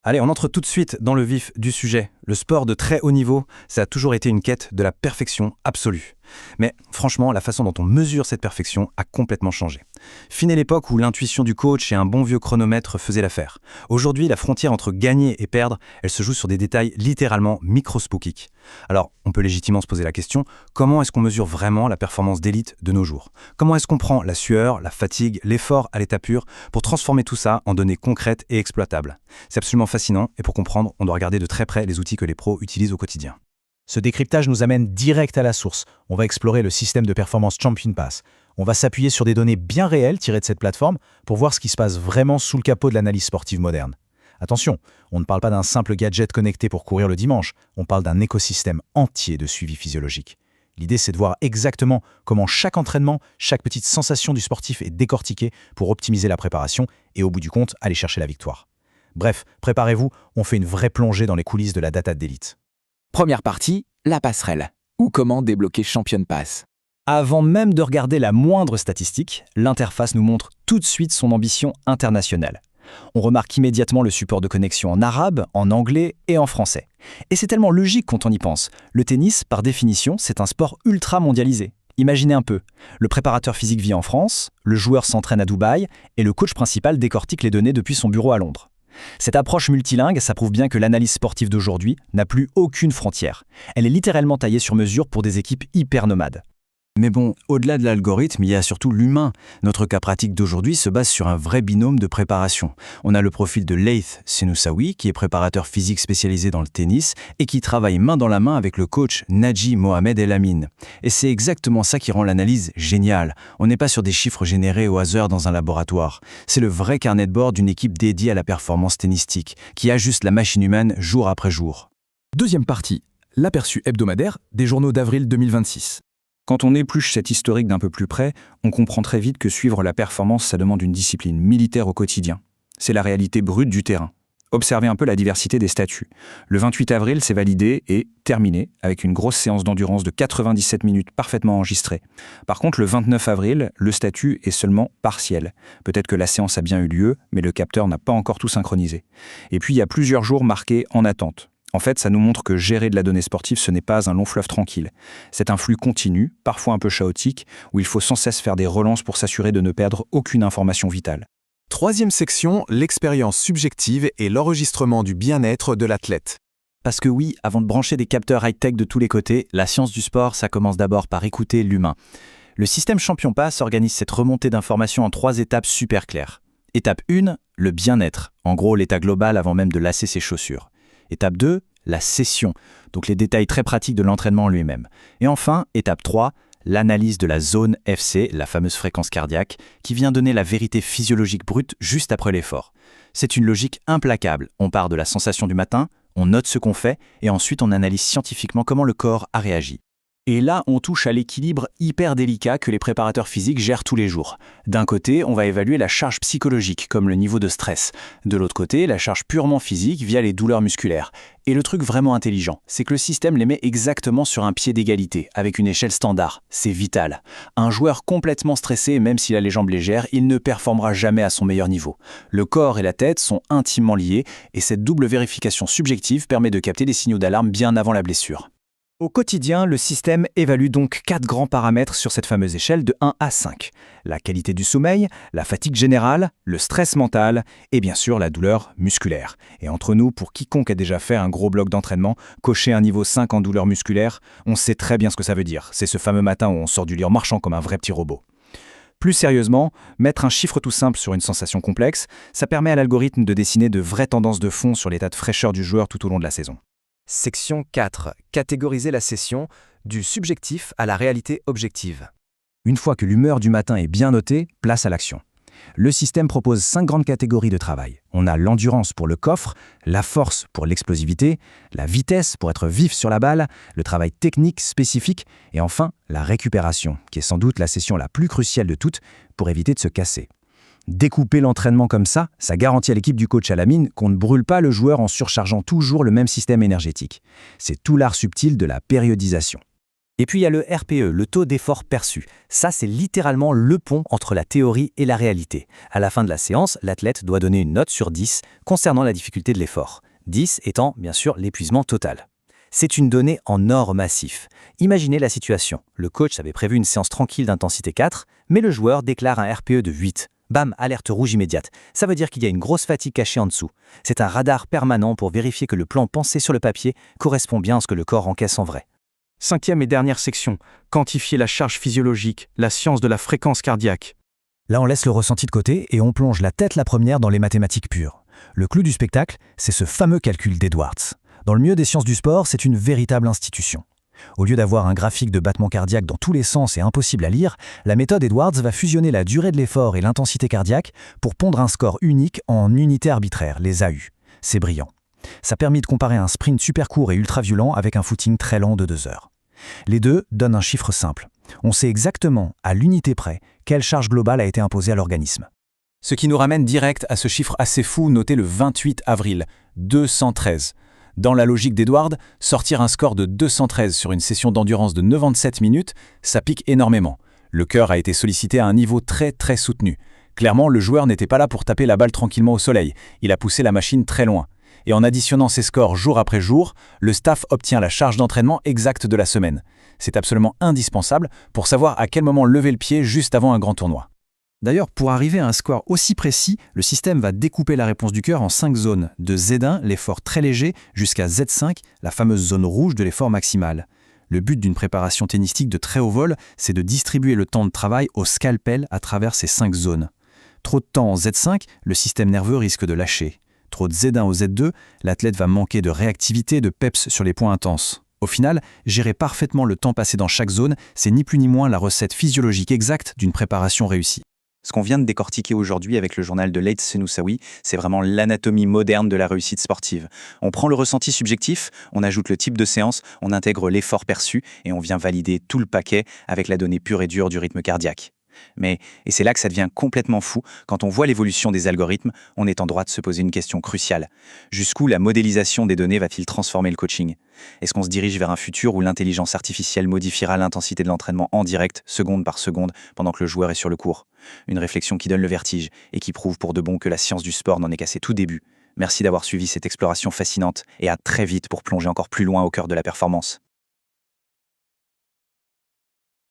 Allez, on entre tout de suite dans le vif du sujet. Le sport de très haut niveau, ça a toujours été une quête de la perfection absolue. Mais franchement, la façon dont on mesure cette perfection a complètement changé. Fini l'époque où l'intuition du coach et un bon vieux chronomètre faisaient l'affaire. Aujourd'hui, la frontière entre gagner et perdre, elle se joue sur des détails littéralement microscopiques. Alors, on peut légitimement se poser la question, comment est-ce qu'on mesure vraiment la performance d'élite de nos jours? Comment est-ce qu'on prend la sueur, la fatigue, l'effort à l'état pur pour transformer tout ça en données concrètes et exploitables? C'est absolument fascinant et pour comprendre, on doit regarder de très près les outils que les pros utilisent au quotidien. Ce décryptage nous amène direct à la source. On va explorer le système de performance Champion Pass. On va s'appuyer sur des données bien réelles tirées de cette plateforme pour voir ce qui se passe vraiment sous le capot de l'analyse sportive moderne. Attention, on ne parle pas d'un simple gadget connecté pour courir le dimanche, on parle d'un écosystème entier de suivi physiologique. L'idée, c'est de voir exactement comment chaque entraînement, chaque petite sensation du sportif est décortiquée pour optimiser la préparation et au bout du compte, aller chercher la victoire. Bref, préparez-vous, on fait une vraie plongée dans les coulisses de la data d'élite. Première partie, la passerelle, ou comment débloquer Champion Pass. Avant même de regarder la moindre statistique, l'interface nous montre tout de suite son ambition internationale. On remarque immédiatement le support de connexion en arabe, en anglais et en français. Et c'est tellement logique quand on y pense. Le tennis, par définition, c'est un sport ultra mondialisé. Imaginez un peu, le préparateur physique vit en France, le joueur s'entraîne à Dubaï et le coach principal décortique les données depuis son bureau à Londres. Cette approche multilingue, ça prouve bien que l'analyse sportive d'aujourd'hui n'a plus aucune frontière. Elle est littéralement taillée sur mesure pour des équipes hyper nomades. Mais bon, au-delà de l'algorithme, il y a surtout l'humain. Notre cas pratique d'aujourd'hui se base sur un vrai binôme de préparation. On a le profil de Laith Senoussaoui, qui est préparateur physique spécialisé dans le tennis et qui travaille main dans la main avec le coach Nadji Mohamed El Amin. Et c'est exactement ça qui rend l'analyse géniale. On n'est pas sur des chiffres générés au hasard dans un laboratoire. C'est le vrai carnet de bord d'une équipe dédiée à la performance tennistique, qui ajuste la machine humaine jour après jour. Deuxième partie, l'aperçu hebdomadaire des journaux d'avril 2026. Quand on épluche cet historique d'un peu plus près, on comprend très vite que suivre la performance, ça demande une discipline militaire au quotidien. C'est la réalité brute du terrain. Observez un peu la diversité des statuts. Le 28 avril, c'est validé et terminé, avec une grosse séance d'endurance de 97 minutes parfaitement enregistrée. Par contre, le 29 avril, le statut est seulement partiel. Peut-être que la séance a bien eu lieu, mais le capteur n'a pas encore tout synchronisé. Et puis, il y a plusieurs jours marqués en attente. En fait, ça nous montre que gérer de la donnée sportive, ce n'est pas un long fleuve tranquille. C'est un flux continu, parfois un peu chaotique, où il faut sans cesse faire des relances pour s'assurer de ne perdre aucune information vitale. Troisième section, l'expérience subjective et l'enregistrement du bien-être de l'athlète. Parce que oui, avant de brancher des capteurs high-tech de tous les côtés, la science du sport, ça commence d'abord par écouter l'humain. Le système Champion Pass organise cette remontée d'informations en 3 étapes super claires. Étape 1, le bien-être, en gros l'état global avant même de lasser ses chaussures. Étape 2, la session, donc les détails très pratiques de l'entraînement en lui-même. Et enfin, étape 3, l'analyse de la zone FC, la fameuse fréquence cardiaque, qui vient donner la vérité physiologique brute juste après l'effort. C'est une logique implacable. On part de la sensation du matin, on note ce qu'on fait, et ensuite on analyse scientifiquement comment le corps a réagi. Et là, on touche à l'équilibre hyper délicat que les préparateurs physiques gèrent tous les jours. D'un côté, on va évaluer la charge psychologique, comme le niveau de stress. De l'autre côté, la charge purement physique via les douleurs musculaires. Et le truc vraiment intelligent, c'est que le système les met exactement sur un pied d'égalité, avec une échelle standard. C'est vital. Un joueur complètement stressé, même s'il a les jambes légères, il ne performera jamais à son meilleur niveau. Le corps et la tête sont intimement liés, et cette double vérification subjective permet de capter des signaux d'alarme bien avant la blessure. Au quotidien, le système évalue donc 4 grands paramètres sur cette fameuse échelle de 1 à 5. La qualité du sommeil, la fatigue générale, le stress mental et bien sûr la douleur musculaire. Et entre nous, pour quiconque a déjà fait un gros bloc d'entraînement, cocher un niveau 5 en douleur musculaire, on sait très bien ce que ça veut dire. C'est ce fameux matin où on sort du lit en marchant comme un vrai petit robot. Plus sérieusement, mettre un chiffre tout simple sur une sensation complexe, ça permet à l'algorithme de dessiner de vraies tendances de fond sur l'état de fraîcheur du joueur tout au long de la saison. Section 4. Catégoriser la session du subjectif à la réalité objective. Une fois que l'humeur du matin est bien notée, place à l'action. Le système propose 5 grandes catégories de travail. On a l'endurance pour le coffre, la force pour l'explosivité, la vitesse pour être vif sur la balle, le travail technique spécifique et enfin la récupération, qui est sans doute la session la plus cruciale de toutes pour éviter de se casser. Découper l'entraînement comme ça garantit à l'équipe du coach El Amin qu'on ne brûle pas le joueur en surchargeant toujours le même système énergétique. C'est tout l'art subtil de la périodisation. Et puis il y a le RPE, le taux d'effort perçu. Ça, c'est littéralement le pont entre la théorie et la réalité. À la fin de la séance, l'athlète doit donner une note sur 10 concernant la difficulté de l'effort. 10 étant, bien sûr, l'épuisement total. C'est une donnée en or massif. Imaginez la situation. Le coach avait prévu une séance tranquille d'intensité 4, mais le joueur déclare un RPE de 8. Bam, alerte rouge immédiate. Ça veut dire qu'il y a une grosse fatigue cachée en dessous. C'est un radar permanent pour vérifier que le plan pensé sur le papier correspond bien à ce que le corps encaisse en vrai. 5e et dernière section, quantifier la charge physiologique, la science de la fréquence cardiaque. Là, on laisse le ressenti de côté et on plonge la tête la première dans les mathématiques pures. Le clou du spectacle, c'est ce fameux calcul d'Edwards. Dans le milieu des sciences du sport, c'est une véritable institution. Au lieu d'avoir un graphique de battement cardiaque dans tous les sens et impossible à lire, la méthode Edwards va fusionner la durée de l'effort et l'intensité cardiaque pour pondre un score unique en unités arbitraires, les AU. C'est brillant. Ça permet de comparer un sprint super court et ultra violent avec un footing très lent de 2 heures. Les deux donnent un chiffre simple. On sait exactement, à l'unité près, quelle charge globale a été imposée à l'organisme. Ce qui nous ramène direct à ce chiffre assez fou noté le 28 avril, 213. Dans la logique d'Edwards, sortir un score de 213 sur une session d'endurance de 97 minutes, ça pique énormément. Le cœur a été sollicité à un niveau très très soutenu. Clairement, le joueur n'était pas là pour taper la balle tranquillement au soleil. Il a poussé la machine très loin. Et en additionnant ces scores jour après jour, le staff obtient la charge d'entraînement exacte de la semaine. C'est absolument indispensable pour savoir à quel moment lever le pied juste avant un grand tournoi. D'ailleurs, pour arriver à un score aussi précis, le système va découper la réponse du cœur en 5 zones, de Z1, l'effort très léger, jusqu'à Z5, la fameuse zone rouge de l'effort maximal. Le but d'une préparation tennistique de très haut vol, c'est de distribuer le temps de travail au scalpel à travers ces 5 zones. Trop de temps en Z5, le système nerveux risque de lâcher. Trop de Z1 au Z2, l'athlète va manquer de réactivité, de peps sur les points intenses. Au final, gérer parfaitement le temps passé dans chaque zone, c'est ni plus ni moins la recette physiologique exacte d'une préparation réussie. Ce qu'on vient de décortiquer aujourd'hui avec le journal de Leït Senoussaoui, c'est vraiment l'anatomie moderne de la réussite sportive. On prend le ressenti subjectif, on ajoute le type de séance, on intègre l'effort perçu et on vient valider tout le paquet avec la donnée pure et dure du rythme cardiaque. Mais, et c'est là que ça devient complètement fou, quand on voit l'évolution des algorithmes, on est en droit de se poser une question cruciale. Jusqu'où la modélisation des données va-t-il transformer le coaching ? Est-ce qu'on se dirige vers un futur où l'intelligence artificielle modifiera l'intensité de l'entraînement en direct, seconde par seconde, pendant que le joueur est sur le court ? Une réflexion qui donne le vertige et qui prouve pour de bon que la science du sport n'en est qu'à ses tout débuts. Merci d'avoir suivi cette exploration fascinante et à très vite pour plonger encore plus loin au cœur de la performance.